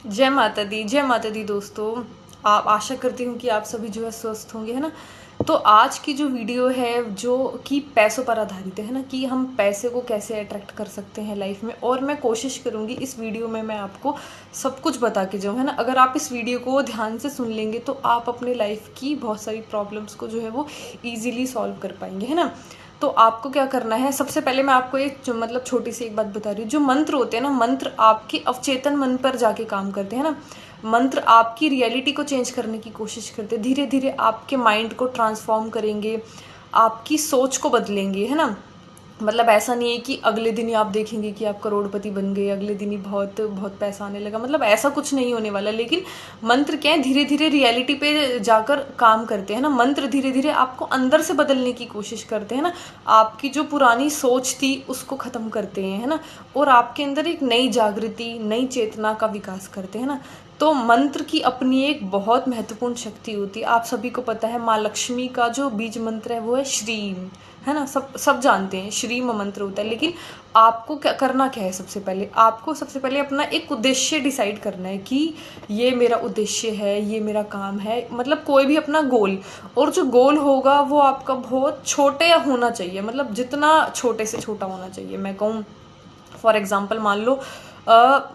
जय माता दी दोस्तों। आप आशा करती हूँ कि आप सभी जो है स्वस्थ होंगे, है ना। तो आज की जो वीडियो है जो कि पैसों पर आधारित है ना, कि हम पैसे को कैसे अट्रैक्ट कर सकते हैं लाइफ में। और मैं कोशिश करूँगी इस वीडियो में मैं आपको सब कुछ बता के जाऊँ, है ना। अगर आप इस वीडियो को ध्यान से सुन लेंगे तो आप अपने लाइफ की बहुत सारी प्रॉब्लम्स को जो है वो ईजिली सॉल्व कर पाएंगे, है ना। तो आपको क्या करना है, सबसे पहले मैं आपको एक मतलब छोटी सी एक बात बता रही हूँ। जो मंत्र होते हैं ना, मंत्र आपके अवचेतन मन पर जाके काम करते हैं ना। मंत्र आपकी रियलिटी को चेंज करने की कोशिश करते हैं, धीरे धीरे आपके माइंड को ट्रांसफॉर्म करेंगे, आपकी सोच को बदलेंगे, है ना। मतलब ऐसा नहीं है कि अगले दिन ही आप देखेंगे कि आप करोड़पति बन गए, अगले दिन ही बहुत बहुत पैसा आने लगा, मतलब ऐसा कुछ नहीं होने वाला। लेकिन मंत्र क्या है, धीरे धीरे रियलिटी पे जाकर काम करते हैं ना। मंत्र धीरे धीरे आपको अंदर से बदलने की कोशिश करते हैं ना। आपकी जो पुरानी सोच थी उसको खत्म करते हैं, है ना। और आपके अंदर एक नई जागृति, नई चेतना का विकास करते हैं ना। तो मंत्र की अपनी एक बहुत महत्वपूर्ण शक्ति होती है। आप सभी को पता है माँ लक्ष्मी का जो बीज मंत्र है वो है श्रीम, है ना। सब सब जानते हैं श्रीम मंत्र होता है। लेकिन आपको क्या करना, क्या है, सबसे पहले आपको सबसे पहले अपना एक उद्देश्य डिसाइड करना है कि ये मेरा उद्देश्य है, ये मेरा काम है, मतलब कोई भी अपना गोल। और जो गोल होगा वो आपका बहुत छोटे होना चाहिए, मतलब जितना छोटे से छोटा होना चाहिए। मैं कहूँ फॉर एग्जाम्पल मान लो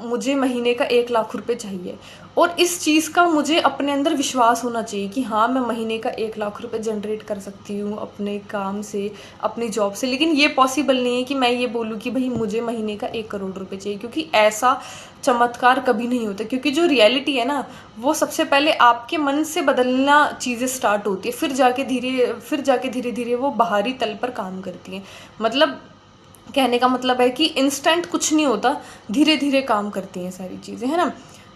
मुझे महीने का 1 लाख रुपए चाहिए, और इस चीज़ का मुझे अपने अंदर विश्वास होना चाहिए कि हाँ मैं महीने का 1 लाख रुपए जनरेट कर सकती हूँ अपने काम से, अपनी जॉब से। लेकिन ये पॉसिबल नहीं है कि मैं ये बोलूँ कि भाई मुझे महीने का 1 करोड़ रुपए चाहिए, क्योंकि ऐसा चमत्कार कभी नहीं होता। क्योंकि जो रियलिटी है ना, वो सबसे पहले आपके मन से बदलना चीज़ें स्टार्ट होती है, फिर जाके धीरे धीरे वो बाहरी तल पर काम करती हैं। मतलब कहने का मतलब है कि इंस्टेंट कुछ नहीं होता, धीरे धीरे काम करती हैं सारी चीज़ें, है ना।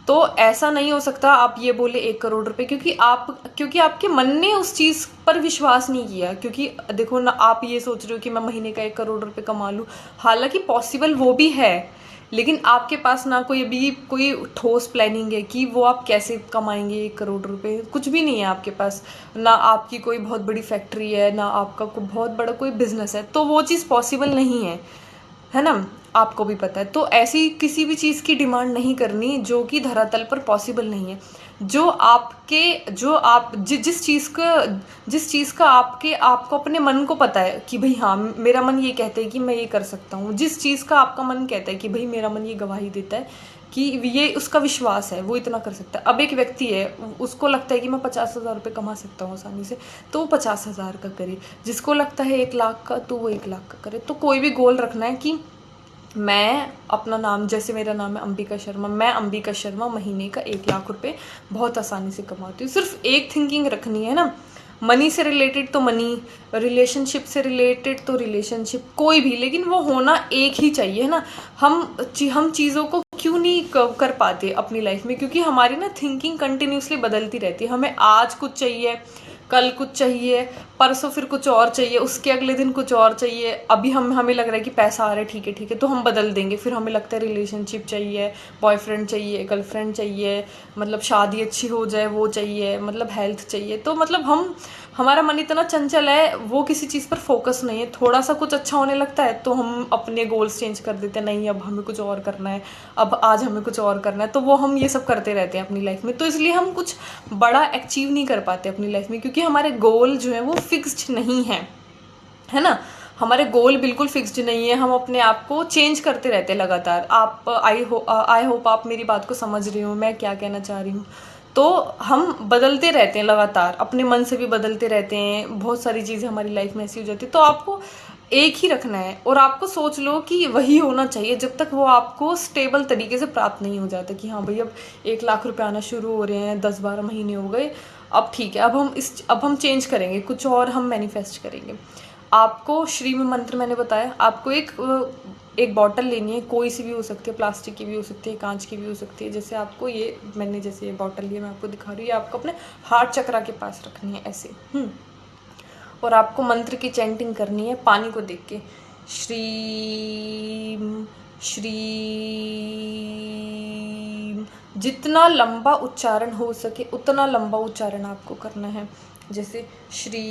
तो ऐसा नहीं हो सकता आप ये बोले 1 करोड़ रुपए, क्योंकि आपके मन ने उस चीज़ पर विश्वास नहीं किया। क्योंकि देखो ना, आप ये सोच रहे हो कि मैं महीने का 1 करोड़ रुपए कमा लूँ, हालांकि पॉसिबल वो भी है। लेकिन आपके पास ना कोई अभी कोई ठोस प्लानिंग है कि वो आप कैसे कमाएंगे 1 करोड़ रुपए, कुछ भी नहीं है आपके पास। ना आपकी कोई बहुत बड़ी फैक्ट्री है, ना आपका कोई बहुत बड़ा कोई बिजनेस है, तो वो चीज़ पॉसिबल नहीं है ना। आपको भी पता है। तो ऐसी किसी भी चीज़ की डिमांड नहीं करनी जो कि धरातल पर पॉसिबल नहीं है। जिस चीज़ का आपको अपने मन को पता है कि भाई हाँ मेरा मन ये कहता है कि मैं ये कर सकता हूँ, जिस चीज़ का आपका मन कहता है कि भाई मेरा मन ये गवाही देता है कि ये उसका विश्वास है, वो इतना कर सकता है। अब एक व्यक्ति है, उसको लगता है कि मैं 50,000 रुपये कमा सकता हूँ आसानी से, तो वो 50,000 का करे। जिसको लगता है 1 लाख का, तो वो 1 लाख का करे। तो कोई भी गोल रखना है कि मैं अपना नाम, जैसे मेरा नाम है अंबिका शर्मा, मैं अंबिका शर्मा महीने का 1 लाख रुपए बहुत आसानी से कमाती हूँ। सिर्फ एक थिंकिंग रखनी है ना। मनी से रिलेटेड तो मनी, रिलेशनशिप से रिलेटेड तो रिलेशनशिप, कोई भी, लेकिन वो होना एक ही चाहिए, है ना। हम चीज़ों को क्यों नहीं कर पाते अपनी लाइफ में, क्योंकि हमारी ना थिंकिंग कंटिन्यूसली बदलती रहती है। हमें आज कुछ चाहिए, कल कुछ चाहिए, परसों फिर कुछ और चाहिए, उसके अगले दिन कुछ और चाहिए। अभी हमें लग रहा है कि पैसा आ रहा है, ठीक है, तो हम बदल देंगे। फिर हमें लगता है रिलेशनशिप चाहिए, बॉयफ्रेंड चाहिए, गर्लफ्रेंड चाहिए, मतलब शादी अच्छी हो जाए वो चाहिए, मतलब हेल्थ चाहिए। तो मतलब हमारा मन इतना चंचल है, वो किसी चीज़ पर फोकस नहीं है। थोड़ा सा कुछ अच्छा होने लगता है तो हम अपने गोल्स चेंज कर देते हैं, नहीं अब हमें कुछ और करना है, अब आज हमें कुछ और करना है। तो वो हम ये सब करते रहते हैं अपनी लाइफ में। तो इसलिए हम कुछ बड़ा अचीव नहीं कर पाते अपनी लाइफ में, क्योंकि हमारे गोल जो है वो फिक्स्ड नहीं है ना। हमारे गोल बिल्कुल फिक्स्ड नहीं है, हम अपने आप को चेंज करते रहते हैं लगातार। आप आई होप आप मेरी बात को समझ रही हो मैं क्या कहना चाह रही हूँ। तो हम बदलते रहते हैं लगातार, अपने मन से भी बदलते रहते हैं, बहुत सारी चीज़ें हमारी लाइफ में ऐसी हो जाती है। तो आपको एक ही रखना है, और आपको सोच लो कि वही होना चाहिए जब तक वो आपको स्टेबल तरीके से प्राप्त नहीं हो जाता। कि हाँ भाई अब 1 लाख रुपए आना शुरू हो रहे हैं, 10-12 महीने हो गए, अब ठीक है, अब हम चेंज करेंगे, कुछ और हम मैनिफेस्ट करेंगे। आपको श्री में मंत्र मैंने बताया, आपको एक बॉटल लेनी है, कोई सी भी हो सकती है, प्लास्टिक की भी हो सकती है, कांच की भी हो सकती है। जैसे आपको मैंने जैसे ये बॉटल लिया, मैं आपको दिखा रही हूँ, ये आपको अपने हार्ट चक्रा के पास रखनी है ऐसे। और आपको मंत्र की चैंटिंग करनी है पानी को देख के, श्रीम श्रीम। जितना लंबा उच्चारण हो सके उतना लंबा उच्चारण आपको करना है। जैसे श्री,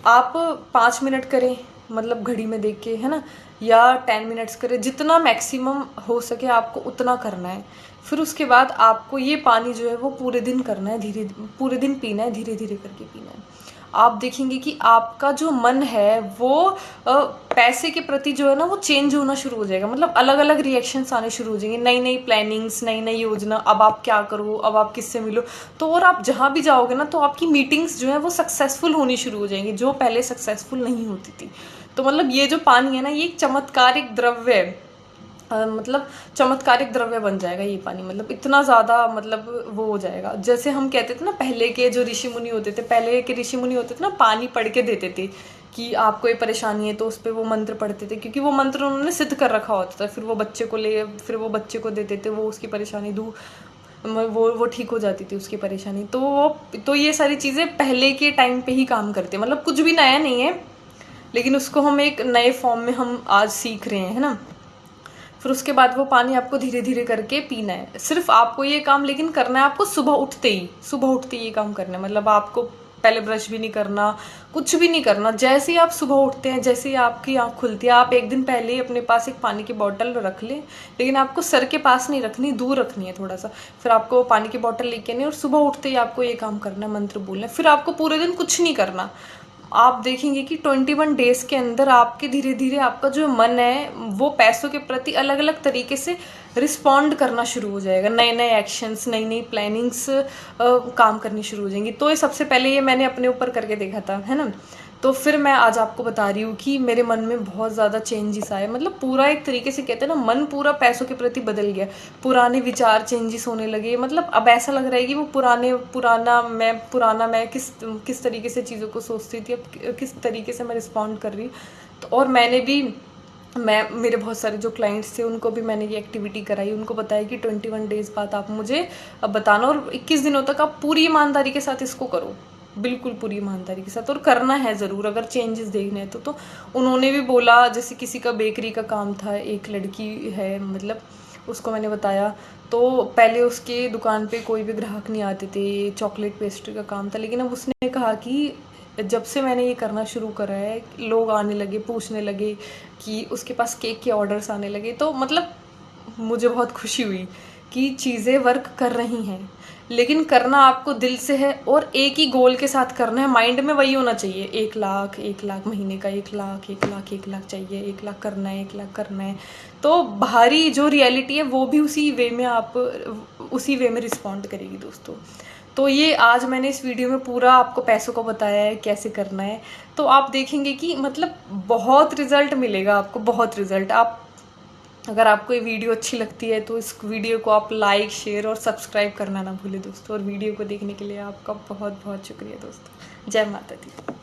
आप 5 मिनट करें, मतलब घड़ी में देख के, है ना, या 10 मिनट्स करें, जितना मैक्सिमम हो सके आपको उतना करना है। फिर उसके बाद आपको ये पानी जो है वो पूरे दिन करना है, पूरे दिन पीना है, धीरे धीरे करके पीना है। आप देखेंगे कि आपका जो मन है वो पैसे के प्रति जो है ना वो चेंज होना शुरू हो जाएगा। मतलब अलग अलग रिएक्शंस आने शुरू हो जाएंगे, नई नई प्लानिंग्स, नई नई योजना, अब आप क्या करो, अब आप किससे मिलो। तो और आप जहाँ भी जाओगे ना तो आपकी मीटिंग्स जो है वो सक्सेसफुल होनी शुरू हो जाएंगी, जो पहले सक्सेसफुल नहीं होती थी। तो मतलब ये जो पानी है ना, ये एक चमत्कारिक द्रव्य है, मतलब चमत्कारिक द्रव्य बन जाएगा ये पानी। मतलब इतना ज़्यादा मतलब वो हो जाएगा। जैसे हम कहते थे ना, पहले के जो ऋषि मुनि होते थे, पहले के ऋषि मुनि होते थे ना, पानी पढ़ के देते थे कि आपको ये परेशानी है, तो उस पर वो मंत्र पढ़ते थे, क्योंकि वो मंत्र उन्होंने सिद्ध कर रखा होता था। फिर वो बच्चे को देते थे, वो उसकी परेशानी वो ठीक हो जाती थी उसकी परेशानी। तो ये सारी चीज़ें पहले के टाइम पे ही काम करते हैं। मतलब कुछ भी नया नहीं है, लेकिन उसको हम एक नए फॉर्म में हम आज सीख रहे हैं, है ना। फिर उसके बाद वो पानी आपको धीरे धीरे करके पीना है। सिर्फ आपको ये काम लेकिन करना है आपको सुबह उठते ही ये काम करना है। मतलब आपको पहले ब्रश भी नहीं करना, कुछ भी नहीं करना। जैसे ही आप सुबह उठते हैं, जैसे ही आपकी आँख खुलती है, आप एक दिन पहले ही अपने पास एक पानी की बोतल रख लें, लेकिन आपको सर के पास नहीं रखनी, दूर रखनी है थोड़ा सा। फिर आपको पानी की बोतल लेके नहीं, और सुबह उठते ही आपको ये काम करना है, मंत्र बोलना है। फिर आपको पूरे दिन कुछ नहीं करना। आप देखेंगे कि 21 डेज के अंदर आपके धीरे धीरे आपका जो मन है वो पैसों के प्रति अलग अलग तरीके से रिस्पॉन्ड करना शुरू हो जाएगा। नए नए एक्शंस, नई नई प्लानिंग्स काम करनी शुरू हो जाएंगी। तो ये सबसे पहले ये मैंने अपने ऊपर करके देखा था, है ना। तो फिर मैं आज आपको बता रही हूँ कि मेरे मन में बहुत ज़्यादा चेंजेस आए। मतलब पूरा एक तरीके से कहते हैं ना, मन पूरा पैसों के प्रति बदल गया। पुराने विचार चेंजेस होने लगे। मतलब अब ऐसा लग रहा है कि वो पुराना मैं किस तरीके से चीज़ों को सोचती थी, अब किस तरीके से मैं रिस्पॉन्ड कर रही हूँ। तो और मेरे बहुत सारे जो क्लाइंट्स थे उनको भी मैंने ये एक्टिविटी कराई। उनको बताया कि 21 डेज बाद आप मुझे अब बताना, और 21 दिनों तक आप पूरी ईमानदारी के साथ इसको करो, बिल्कुल पूरी ईमानदारी के साथ, और करना है ज़रूर अगर चेंजेस देखने हैं तो उन्होंने भी बोला, जैसे किसी का बेकरी का काम था, एक लड़की है, मतलब उसको मैंने बताया। तो पहले उसके दुकान पे कोई भी ग्राहक नहीं आते थे, चॉकलेट पेस्ट्री का काम था, लेकिन अब उसने कहा कि जब से मैंने ये करना शुरू करा है, लोग आने लगे, पूछने लगे कि उसके पास केक के ऑर्डर्स आने लगे। तो मतलब मुझे बहुत खुशी हुई कि चीज़ें वर्क कर रही हैं, लेकिन करना आपको दिल से है और एक ही गोल के साथ करना है। माइंड में वही होना चाहिए, 1 लाख महीने का, 1 लाख चाहिए, 1 लाख करना है, 1 लाख करना है। तो बाहरी जो रियलिटी है वो भी उसी वे में रिस्पॉन्ड करेगी दोस्तों। तो ये आज मैंने इस वीडियो में पूरा आपको पैसों को बताया है कैसे करना है। तो आप देखेंगे कि मतलब बहुत रिजल्ट मिलेगा आपको, बहुत रिजल्ट। अगर आपको ये वीडियो अच्छी लगती है तो इस वीडियो को आप लाइक, शेयर और सब्सक्राइब करना ना भूलें दोस्तों। और वीडियो को देखने के लिए आपका बहुत बहुत शुक्रिया दोस्तों। जय माता दी।